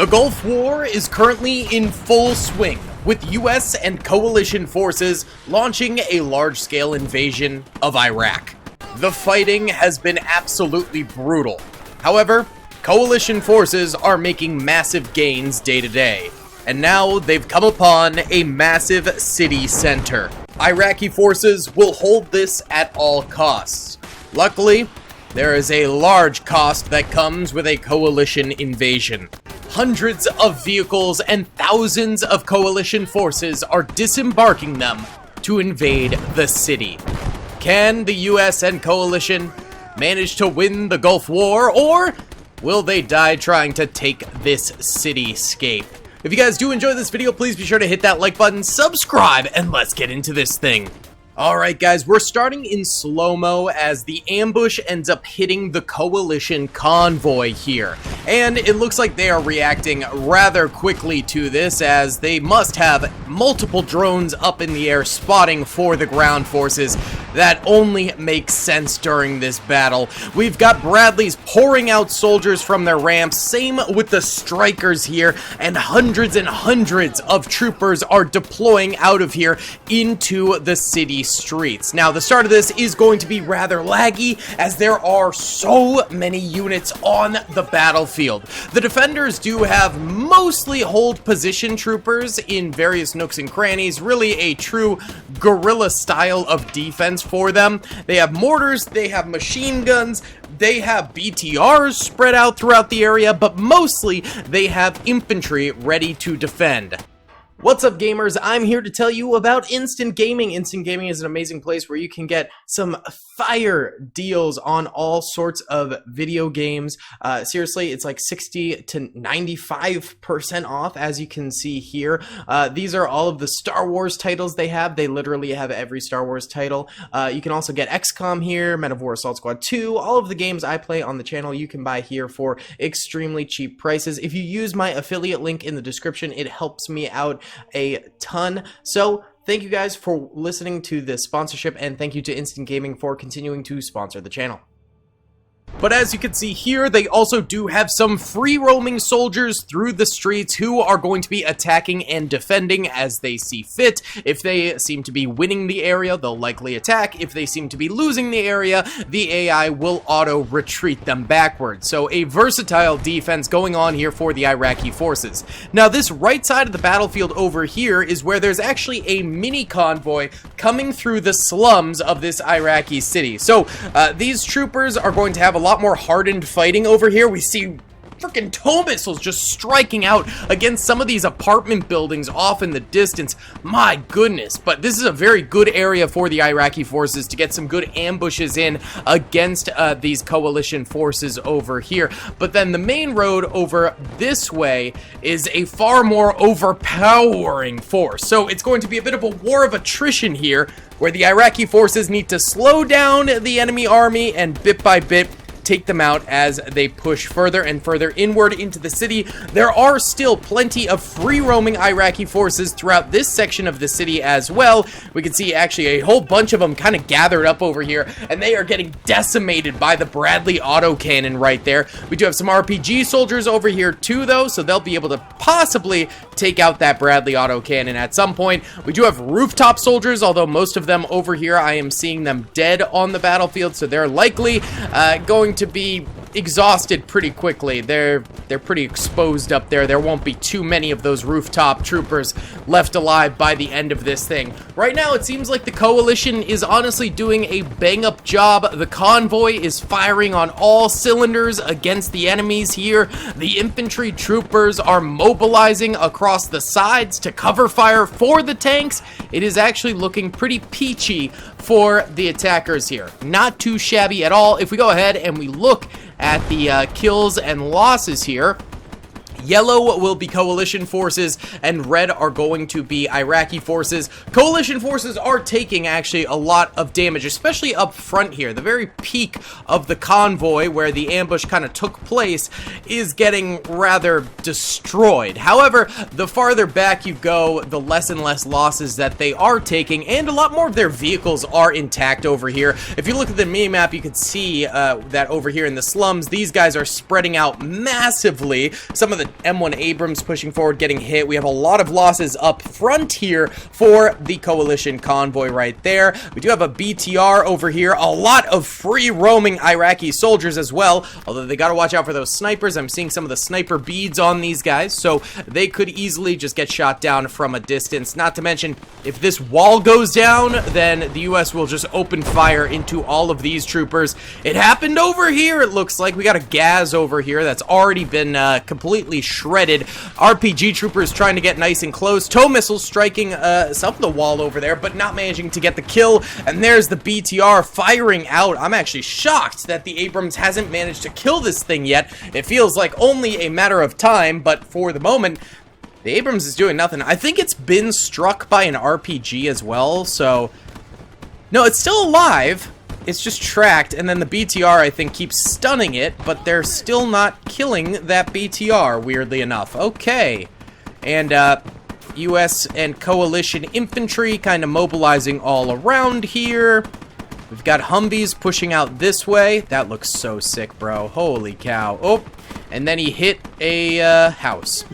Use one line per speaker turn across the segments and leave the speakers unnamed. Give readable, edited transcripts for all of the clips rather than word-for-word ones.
The Gulf War is currently in full swing, with US and coalition forces launching a large-scale invasion of Iraq. The fighting has been absolutely brutal. However, coalition forces are making massive gains day to day, and now they've come upon a massive city center. Iraqi forces will hold this at all costs. Luckily, there is a large cost that comes with a coalition invasion. Hundreds of vehicles and thousands of coalition forces are disembarking them to invade the city. Can the US and coalition manage to win the Gulf War, or will they die trying to take this cityscape? If you guys do enjoy this video, please be sure to hit that like button, subscribe, and let's get into this thing. Alright guys, we're starting in slow-mo as the ambush ends up hitting the coalition convoy here. And it looks like they are reacting rather quickly to this, as they must have multiple drones up in the air spotting for the ground forces. That only makes sense during this battle. We've got Bradleys pouring out soldiers from their ramps, same with the strikers here, and hundreds of troopers are deploying out of here into the city streets. Now, the start of this is going to be rather laggy, as there are so many units on the battlefield. The defenders do have mostly hold position troopers in various nooks and crannies, really a true guerrilla style of defense for them. They have mortars, they have machine guns, they have BTRs spread out throughout the area, but mostly they have infantry ready to defend. What's up, gamers? I'm here to tell you about Instant Gaming. Instant Gaming is an amazing place where you can get some fire deals on all sorts of video games. Seriously, it's like 60 to 95% off, as you can see here. These are all of the Star Wars titles they have. They literally have every Star Wars title. You can also get XCOM here, Men of War Assault Squad 2. All of the games I play on the channel you can buy here for extremely cheap prices. If you use my affiliate link in the description, it helps me out a ton. So thank you guys for listening to this sponsorship, and thank you to Instant Gaming for continuing to sponsor the channel. But as you can see here, they also do have some free roaming soldiers through the streets who are going to be attacking and defending as they see fit. If they seem to be winning the area, they'll likely attack. If they seem to be losing the area, the AI will auto-retreat them backwards. So a versatile defense going on here for the Iraqi forces. Now, this right side of the battlefield over here is where there's actually a mini convoy coming through the slums of this Iraqi city. So these troopers are going to have a lot more hardened fighting over here. We see freaking tow missiles just striking out against some of these apartment buildings off in the distance. My goodness, but this is a very good area for the Iraqi forces to get some good ambushes in against these coalition forces over here. But then the main road over this way is a far more overpowering force. So it's going to be a bit of a war of attrition here, where the Iraqi forces need to slow down the enemy army and bit by bit take them out as they push further and further inward into the city. There are still plenty of free roaming Iraqi forces throughout this section of the city as well. We can see actually a whole bunch of them kind of gathered up over here, and they are getting decimated by the Bradley autocannon right there. We do have some RPG soldiers over here too, though, so they'll be able to possibly take out that Bradley autocannon at some point. We do have rooftop soldiers, although most of them over here, I am seeing them dead on the battlefield, so they're likely going to be exhausted pretty quickly. They're pretty exposed up there. There won't be too many of those rooftop troopers left alive by the end of this thing. Right now, it seems like the coalition is honestly doing a bang-up job. The convoy is firing on all cylinders against the enemies here. The infantry troopers are mobilizing across the sides to cover fire for the tanks. It is actually looking pretty peachy for the attackers here. Not too shabby at all. If we go ahead and we look at the kills and losses here, yellow will be coalition forces, and red are going to be Iraqi forces. Coalition forces are taking actually a lot of damage, especially up front here. The very peak of the convoy, where the ambush kind of took place, is getting rather destroyed. However, the farther back you go, the less and less losses that they are taking, and a lot more of their vehicles are intact over here. If you look at the mini-map, you can see that over here in the slums, these guys are spreading out massively. Some of the M1 Abrams pushing forward, getting hit. We have a lot of losses up front here for the coalition convoy right there. We do have a BTR over here. A lot of free roaming Iraqi soldiers as well, although they got to watch out for those snipers. I'm seeing some of the sniper beads on these guys, so they could easily just get shot down from a distance. Not to mention, if this wall goes down, then the US will just open fire into all of these troopers. It happened over here, it looks like. We got a Gaz over here that's already been completely shredded. RPG troopers trying to get nice and close. Tow missiles striking some of the wall over there, but not managing to get the kill. And there's the BTR firing out. I'm actually shocked that the Abrams hasn't managed to kill this thing yet. It feels like only a matter of time, but for the moment, the Abrams is doing nothing. I think it's been struck by an RPG as well, so... No, it's still alive. It's just tracked, and then the BTR, I think, keeps stunning it, but they're still not killing that BTR, weirdly enough. Okay. And, US and coalition infantry kind of mobilizing all around here. We've got Humvees pushing out this way. That looks so sick, bro. Holy cow. Oh, and then he hit a house.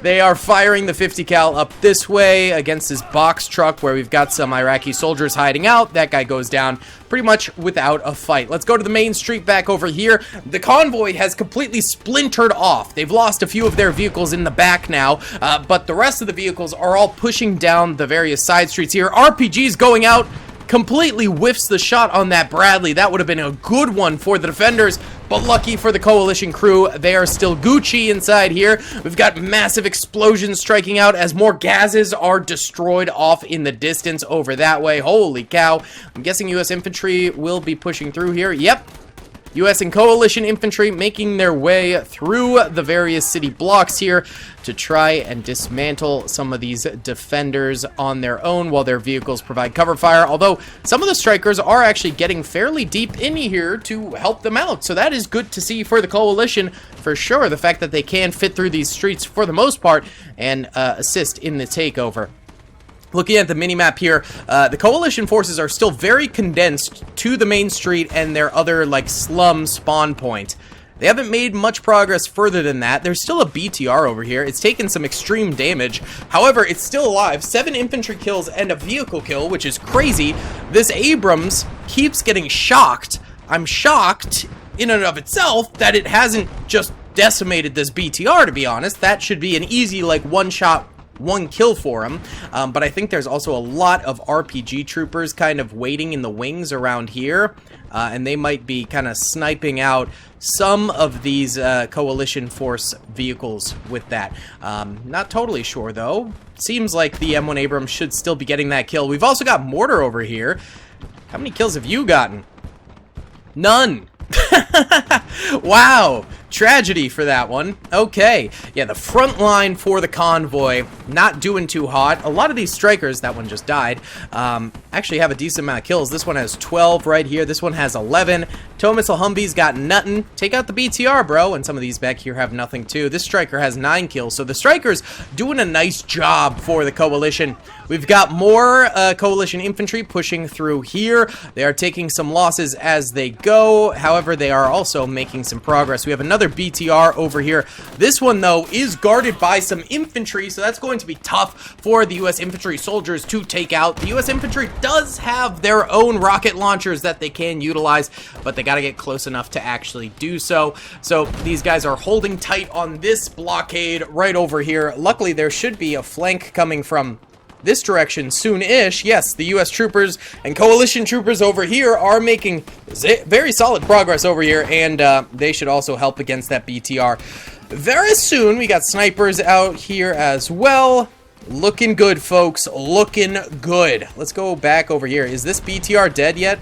They are firing the 50 cal up this way against this box truck where we've got some Iraqi soldiers hiding out. That guy goes down pretty much without a fight. Let's go to the main street back over here. The convoy has completely splintered off. They've lost a few of their vehicles in the back now, but the rest of the vehicles are all pushing down the various side streets here. RPGs going out. Completely whiffs the shot on that Bradley. That would have been a good one for the defenders, but lucky for the coalition crew, they are still Gucci inside here. We've got massive explosions striking out as more gases are destroyed off in the distance over that way. Holy cow. I'm guessing US infantry will be pushing through here. Yep. US and coalition infantry making their way through the various city blocks here to try and dismantle some of these defenders on their own while their vehicles provide cover fire. Although some of the strikers are actually getting fairly deep in here to help them out. So that is good to see for the coalition for sure. The fact that they can fit through these streets for the most part and assist in the takeover. Looking at the minimap here, the coalition forces are still very condensed to the main street and their other, like, slum spawn point. They haven't made much progress further than that. There's still a BTR over here. It's taken some extreme damage. However, it's still alive. 7 infantry kills and a vehicle kill, which is crazy. This Abrams keeps getting shocked. I'm shocked in and of itself that it hasn't just decimated this BTR, to be honest. That should be an easy, like, one-shot, one kill for him, but I think there's also a lot of RPG troopers kind of waiting in the wings around here, and they might be kind of sniping out some of these coalition force vehicles with that. Not totally sure though. Seems like the M1 Abrams should still be getting that kill. We've also got Mortar over here. How many kills have you gotten? None. Wow. Tragedy for that one. Okay. Yeah, the front line for the convoy, not doing too hot. A lot of these strikers, that one just died, actually have a decent amount of kills. This one has 12 right here. This one has 11. Tow missile Humvees got nothing. Take out the BTR, bro. And some of these back here have nothing too. This striker has 9 kills. So the strikers doing a nice job for the coalition. We've got more coalition infantry pushing through here. They are taking some losses as they go. However, they are also making some progress. We have another BTR over here. This one, though, is guarded by some infantry, so that's going to be tough for the U.S. infantry soldiers to take out. The U.S. infantry does have their own rocket launchers that they can utilize, but they got to get close enough to actually do so. So these guys are holding tight on this blockade right over here. Luckily, there should be a flank coming from this direction soon-ish. Yes, the U.S. troopers and coalition troopers over here are making very solid progress over here, and they should also help against that BTR very soon. We got snipers out here as well. Looking good, folks. Looking good. Let's go back over here. Is this BTR dead yet?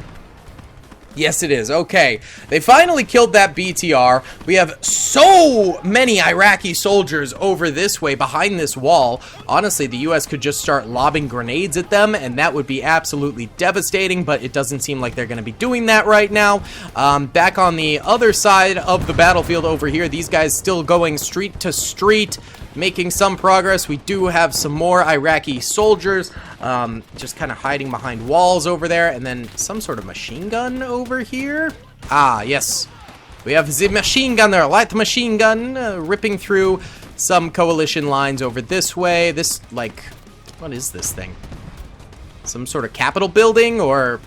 Yes, it is. Okay. They finally killed that BTR. We have so many Iraqi soldiers over this way behind this wall. Honestly, the U.S. could just start lobbing grenades at them, and that would be absolutely devastating, but it doesn't seem like they're going to be doing that right now. Back on the other side of the battlefield over here, these guys still going street to street, making some progress. We do have some more Iraqi soldiers just kind of hiding behind walls over there, and then some sort of machine gun over here. Ah, yes. We have the machine gun there, light machine gun, ripping through some coalition lines over this way. This, like, what is this thing? Some sort of Capitol building, or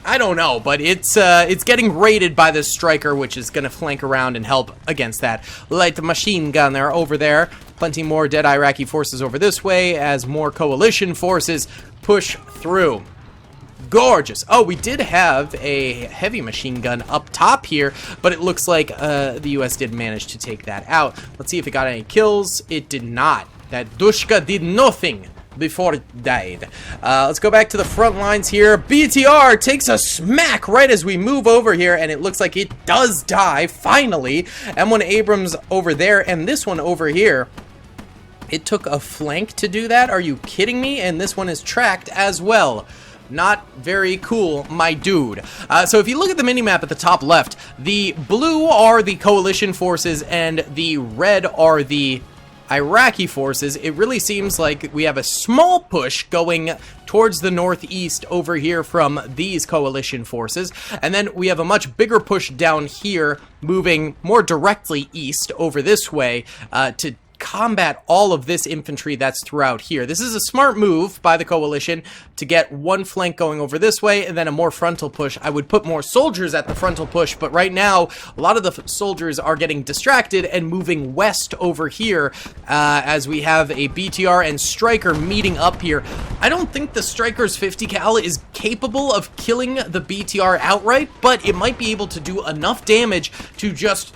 I don't know, but it's getting raided by this striker, which is gonna flank around and help against that light machine gun there over there. Plenty more dead Iraqi forces over this way as more coalition forces push through. Gorgeous. Oh, we did have a heavy machine gun up top here, but it looks like the U.S. did manage to take that out. Let's see if it got any kills. It did not. That Dushka did nothing before it died. Let's go back to the front lines here. BTR takes a smack right as we move over here, and it looks like it does die, finally. M1 Abrams over there, and this one over here. It took a flank to do that? Are you kidding me? And this one is tracked as well. Not very cool, my dude. So if you look at the minimap at the top left, the blue are the coalition forces and the red are the Iraqi forces. It really seems like we have a small push going towards the northeast over here from these coalition forces, and then we have a much bigger push down here moving more directly east over this way to combat all of this infantry that's throughout here. This is a smart move by the coalition to get one flank going over this way and then a more frontal push. I would put more soldiers at the frontal push, but right now a lot of the soldiers are getting distracted and moving west over here as we have a BTR and Striker meeting up here. I don't think the Striker's 50 cal is capable of killing the BTR outright, but it might be able to do enough damage to just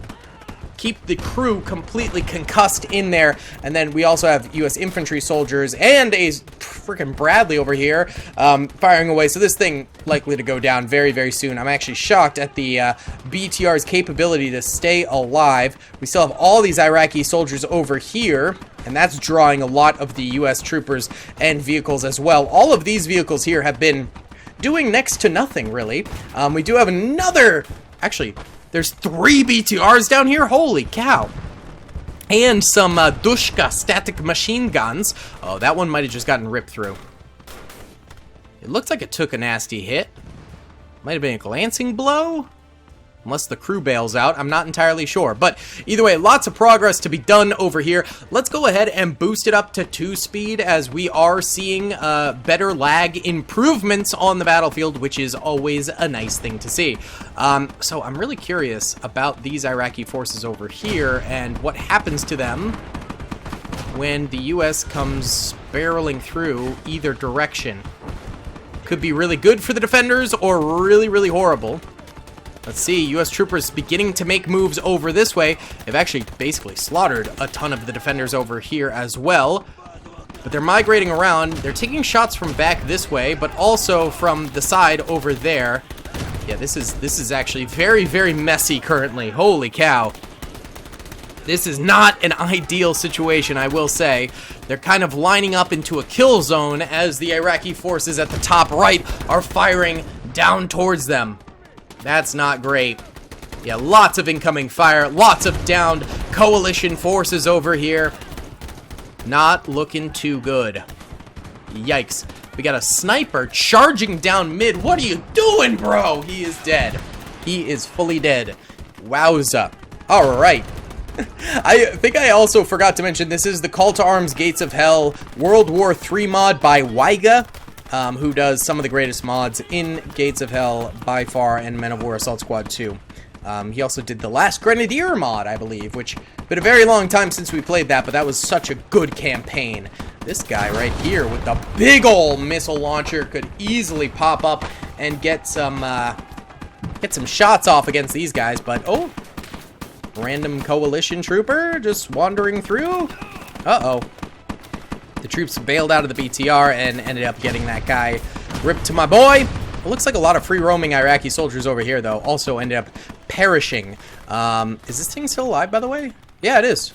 keep the crew completely concussed in there. And then we also have U.S. infantry soldiers and a freaking Bradley over here firing away. So this thing likely to go down very, very soon. I'm actually shocked at the BTR's capability to stay alive. We still have all these Iraqi soldiers over here, and that's drawing a lot of the U.S. troopers and vehicles as well. All of these vehicles here have been doing next to nothing, really. We do have another... Actually, there's 3 BTRs down here? Holy cow. And some Dushka static machine guns. Oh, that one might have just gotten ripped through. It looks like it took a nasty hit. Might have been a glancing blow. Unless the crew bails out, I'm not entirely sure. But either way, lots of progress to be done over here. Let's go ahead and boost it up to 2 speed as we are seeing better lag improvements on the battlefield, which is always a nice thing to see. So I'm really curious about these Iraqi forces over here and what happens to them when the U.S. comes barreling through either direction. Could be really good for the defenders or really, really horrible. Let's see, U.S. troopers beginning to make moves over this way. They've actually basically slaughtered a ton of the defenders over here as well. But they're migrating around. They're taking shots from back this way, but also from the side over there. Yeah, this is actually very, very messy currently. Holy cow. This is not an ideal situation, I will say. They're kind of lining up into a kill zone as the Iraqi forces at the top right are firing down towards them. That's not great. Yeah, lots of incoming fire, lots of downed coalition forces over here. Not looking too good. Yikes. We got a sniper charging down mid. What are you doing, bro? He is dead. He is fully dead. Wowza. All right. I think I also forgot to mention this is the Call to Arms Gates of Hell World War III mod by Weiga. Who does some of the greatest mods in Gates of Hell by far and Men of War Assault Squad 2. He also did the Last Grenadier mod, I believe, which been a very long time since we played that, but that was such a good campaign. This guy right here with the big ol' missile launcher could easily pop up and get some shots off against these guys, but oh, random coalition trooper just wandering through. Uh-oh. The troops bailed out of the BTR and ended up getting that guy ripped to my boy. It looks like a lot of free-roaming Iraqi soldiers over here, though, also ended up perishing. Is this thing still alive, by the way? Yeah, it is.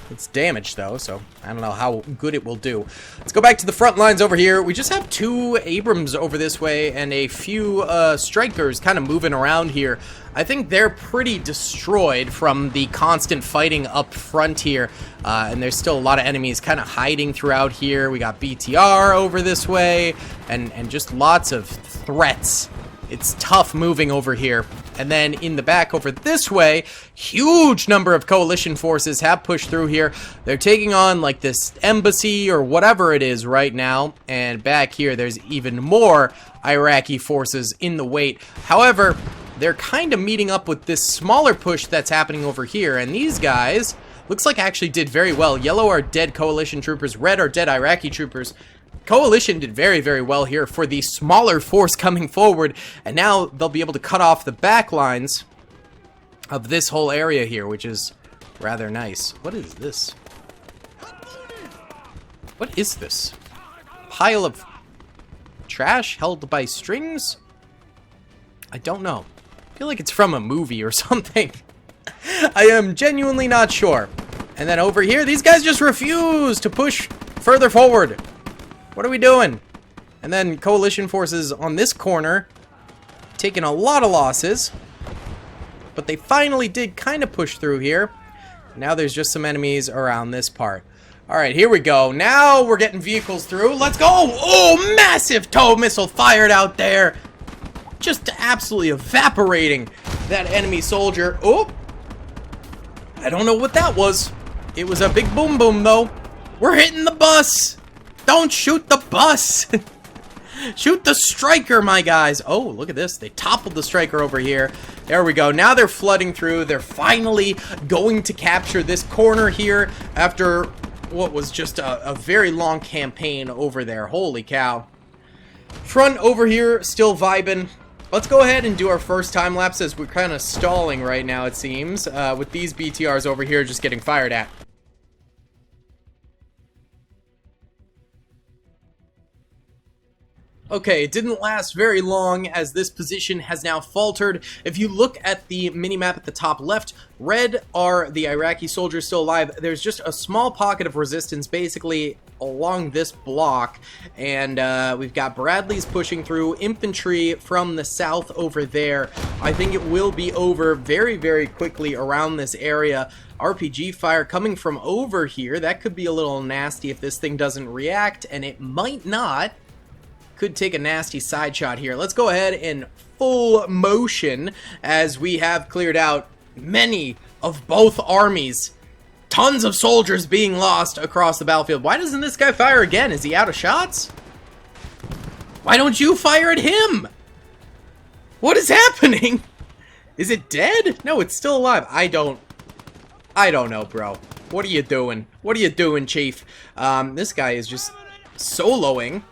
It's damaged, though, so I don't know how good it will do. Let's go back to the front lines over here. We just have 2 Abrams over this way and a few Strikers kind of moving around here. I think they're pretty destroyed from the constant fighting up front here, and there's still a lot of enemies kind of hiding throughout here. We got BTR over this way, and just lots of threats. It's tough moving over here. And then in the back over this way, huge number of coalition forces have pushed through here. They're taking on like this embassy or whatever it is right now. And back here, there's even more Iraqi forces in the wait. However, they're kind of meeting up with this smaller push that's happening over here. And these guys, looks like actually did very well. Yellow are dead coalition troopers. Red are dead Iraqi troopers. Coalition did very, very well here for the smaller force coming forward, and now they'll be able to cut off the back lines of this whole area here, which is rather nice. What is this? What is this? Pile of trash held by strings? I don't know. I feel like it's from a movie or something. I am genuinely not sure. And then over here, these guys just refuse to push further forward. What are we doing? And then coalition forces on this corner taking a lot of losses, but they finally did kind of push through here. Now there's just some enemies around this part. All right, here we go. Now we're getting vehicles through. Let's go. Oh, massive tow missile fired out there. Just absolutely evaporating that enemy soldier. Oh, I don't know what that was. It was a big boom boom though. We're hitting the bus. Don't shoot the bus! Shoot the striker, my guys! Oh, look at this. They toppled the striker over here. There we go. Now they're flooding through. They're finally going to capture this corner here after what was just a very long campaign over there. Holy cow. Front over here, still vibing. Let's go ahead and do our first time lapse as we're kind of stalling right now, it seems, with these BTRs over here just getting fired at. Okay, it didn't last very long as this position has now faltered. If you look at the minimap at the top left, red are the Iraqi soldiers still alive. There's just a small pocket of resistance basically along this block, and we've got Bradleys pushing through, infantry from the south over there. I think it will be over very, very quickly around this area. RPG fire coming from over here. That could be a little nasty if this thing doesn't react, and it might not. Could take a nasty side shot here. Let's go ahead in full motion as we have cleared out many of both armies. Tons of soldiers being lost across the battlefield. Why doesn't this guy fire again? Is he out of shots? Why don't you fire at him? What is happening? Is it dead? No, it's still alive. I don't know, bro. What are you doing? What are you doing, Chief? This guy is just soloing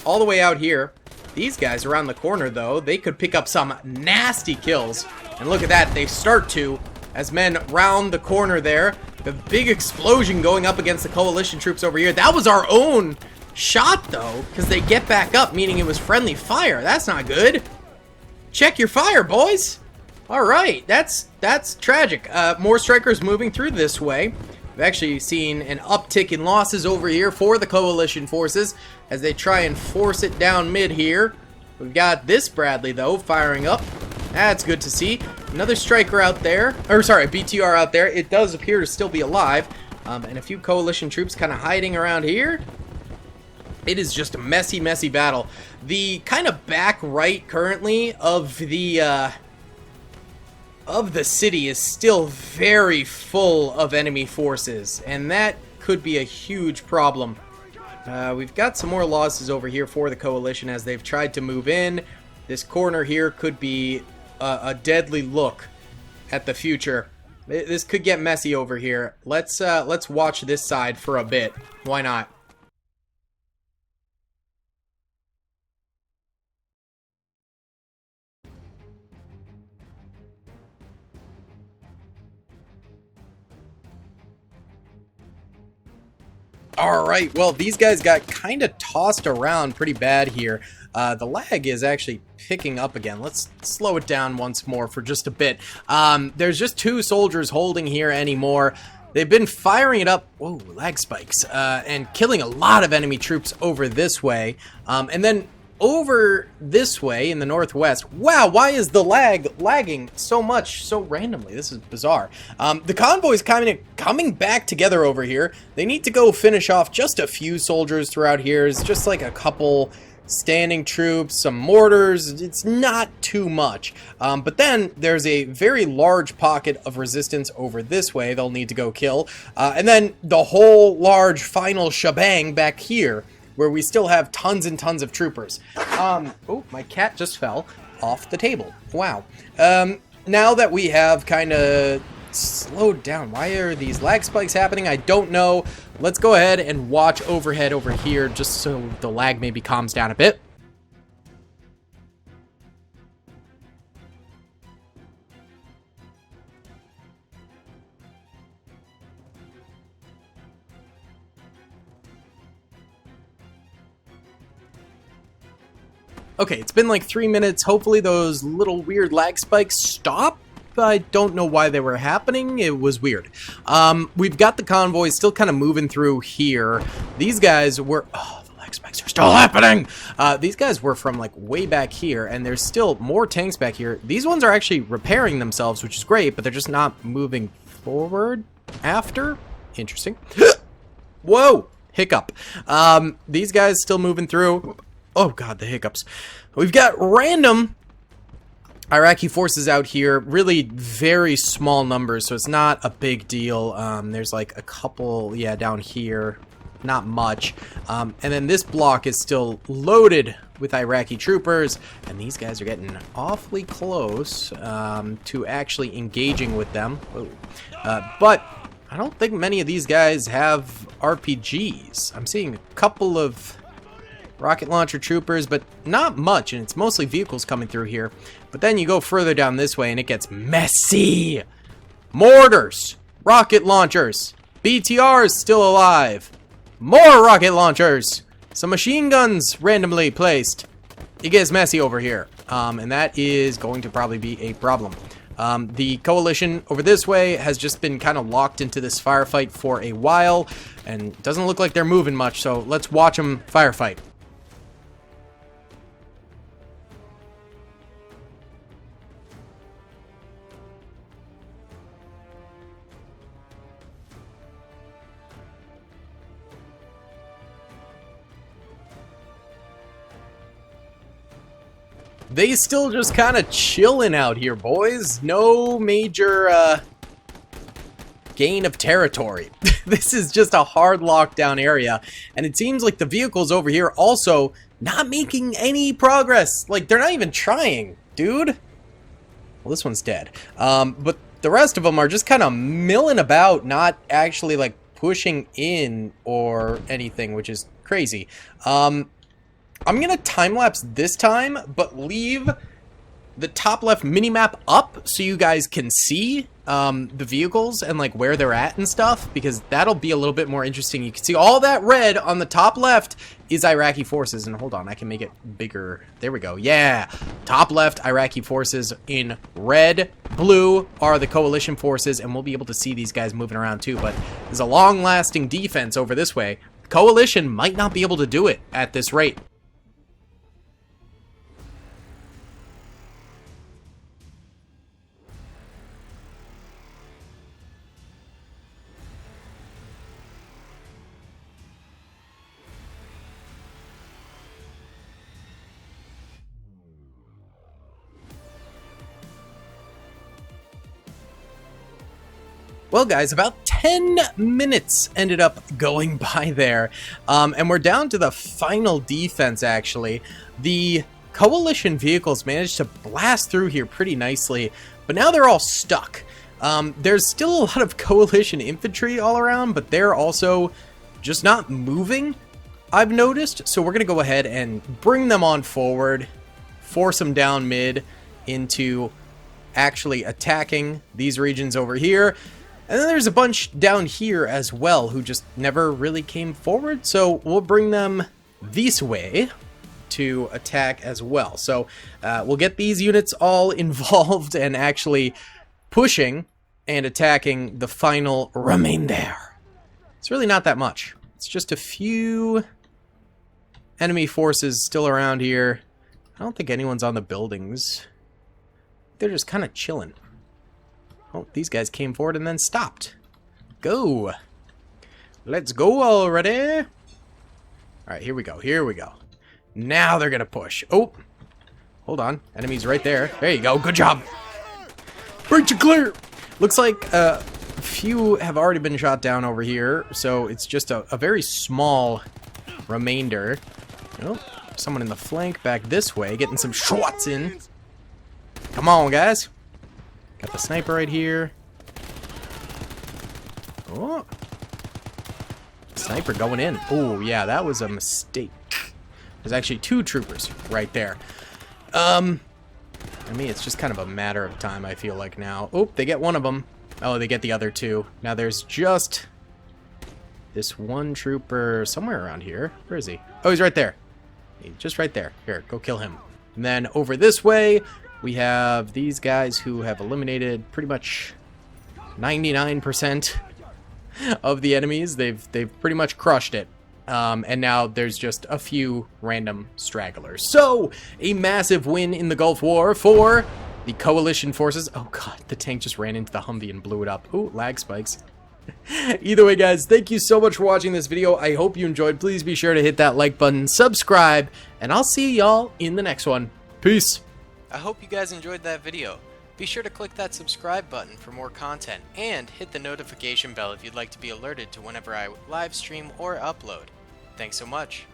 all the way out here. These guys around the corner, though, they could pick up some nasty kills. And look at that, they start to, as men round the corner there. The big explosion going up against the coalition troops over here. That was our own shot, though, because they get back up, meaning it was friendly fire. That's not good. Check your fire, boys. All right, that's tragic. More strikers moving through this way. We've actually seen an uptick in losses over here for the coalition forces as they try and force it down mid here. We've got this Bradley, though, firing up. That's good to see. Another striker out there, or sorry, BTR out there. It does appear to still be alive. And a few coalition troops kind of hiding around here. It is just a messy, messy battle. The kind of back right currently of the city is still very full of enemy forces, and that could be a huge problem. We've got some more losses over here for the coalition as they've tried to move in. This corner here could be a deadly look at the future. This could get messy over here. Let's watch this side for a bit. Why not? Alright, well, these guys got kind of tossed around pretty bad here. The lag is actually picking up again. Let's slow it down once more for just a bit. There's just two soldiers holding here anymore. They've been firing it up, whoa, lag spikes, and killing a lot of enemy troops over this way. And then over this way in the northwest, wow, why is the lagging so much so randomly? This is bizarre. The convoy's kind of coming back together over here. They need to go finish off just a few soldiers throughout here. It's just like a couple standing troops, some mortars. It's not too much. But then there's a very large pocket of resistance over this way they'll need to go kill. And then the whole large final shebang back here, where we still have tons and tons of troopers. Oh, my cat just fell off the table. Wow. Now that we have kind of slowed down, why are these lag spikes happening? I don't know. Let's go ahead and watch overhead over here just so the lag maybe calms down a bit. Okay, it's been like 3 minutes. Hopefully those little weird lag spikes stop. I don't know why they were happening. It was weird. We've got the convoy still kind of moving through here. These guys were... Oh, the lag spikes are still happening! These guys were from, like, way back here, and there's still more tanks back here. These ones are actually repairing themselves, which is great, but they're just not moving forward after. Interesting. Whoa! Hiccup. These guys still moving through. Oh, God, the hiccups. We've got random Iraqi forces out here, really very small numbers, so it's not a big deal. There's like a couple, yeah, down here, not much. And then this block is still loaded with Iraqi troopers, and these guys are getting awfully close to actually engaging with them. But I don't think many of these guys have RPGs. I'm seeing a couple of rocket launcher troopers, but not much, and it's mostly vehicles coming through here. But then you go further down this way and it gets messy. Mortars, rocket launchers, BTRs still alive, more rocket launchers, some machine guns randomly placed. It gets messy over here, and that is going to probably be a problem. The coalition over this way has just been kind of locked into this firefight for a while, and doesn't look like they're moving much, so let's watch them firefight. They still just kind of chilling out here, boys. No major gain of territory. This is just a hard lockdown area, and it seems like the vehicles over here also not making any progress. Like, they're not even trying, dude. Well, this one's dead. But the rest of them are just kind of milling about, not actually like pushing in or anything, which is crazy. I'm gonna time-lapse this time, but leave the top left minimap up so you guys can see the vehicles and like where they're at and stuff, because that'll be a little bit more interesting. You can see all that red on the top left is Iraqi forces, and hold on, I can make it bigger. There we go. Yeah, top left Iraqi forces, in red, blue are the coalition forces, and we'll be able to see these guys moving around too. But there's a long-lasting defense over this way. Coalition might not be able to do it at this rate. Well, guys, about 10 minutes ended up going by there, and we're down to the final defense, actually. The coalition vehicles managed to blast through here pretty nicely, but now they're all stuck. There's still a lot of coalition infantry all around, but they're also just not moving, I've noticed. So we're going to go ahead and bring them on forward, force them down mid into actually attacking these regions over here. And then there's a bunch down here as well who just never really came forward. So we'll bring them this way to attack as well. So we'll get these units all involved and actually pushing and attacking the final remainder. It's really not that much. It's just a few enemy forces still around here. I don't think anyone's on the buildings. They're just kind of chilling. Oh, these guys came forward and then stopped. Go. Let's go already. All right, here we go. Here we go. Now they're gonna push. Oh, hold on. Enemies right there. There you go. Good job. Breach and clear. Looks like a few have already been shot down over here, so it's just a very small remainder. Oh, someone in the flank back this way, getting some shots in. Come on, guys. Got the sniper right here. Oh. Sniper going in. Oh, yeah, that was a mistake. There's actually 2 troopers right there. I mean, it's just kind of a matter of time, I feel like now. Oh, they get one of them. Oh, they get the other 2. Now there's just this one trooper somewhere around here. Where is he? Oh, he's right there. He's just right there. Here, go kill him. And then over this way, we have these guys who have eliminated pretty much 99% of the enemies. They've pretty much crushed it. And now there's just a few random stragglers. So, a massive win in the Gulf War for the coalition forces. Oh god, the tank just ran into the Humvee and blew it up. Ooh, lag spikes. Either way, guys, thank you so much for watching this video. I hope you enjoyed. Please be sure to hit that like button, subscribe, and I'll see y'all in the next one. Peace.
I hope you guys enjoyed that video. Be sure to click that subscribe button for more content, and hit the notification bell if you'd like to be alerted to whenever I live stream or upload. Thanks so much.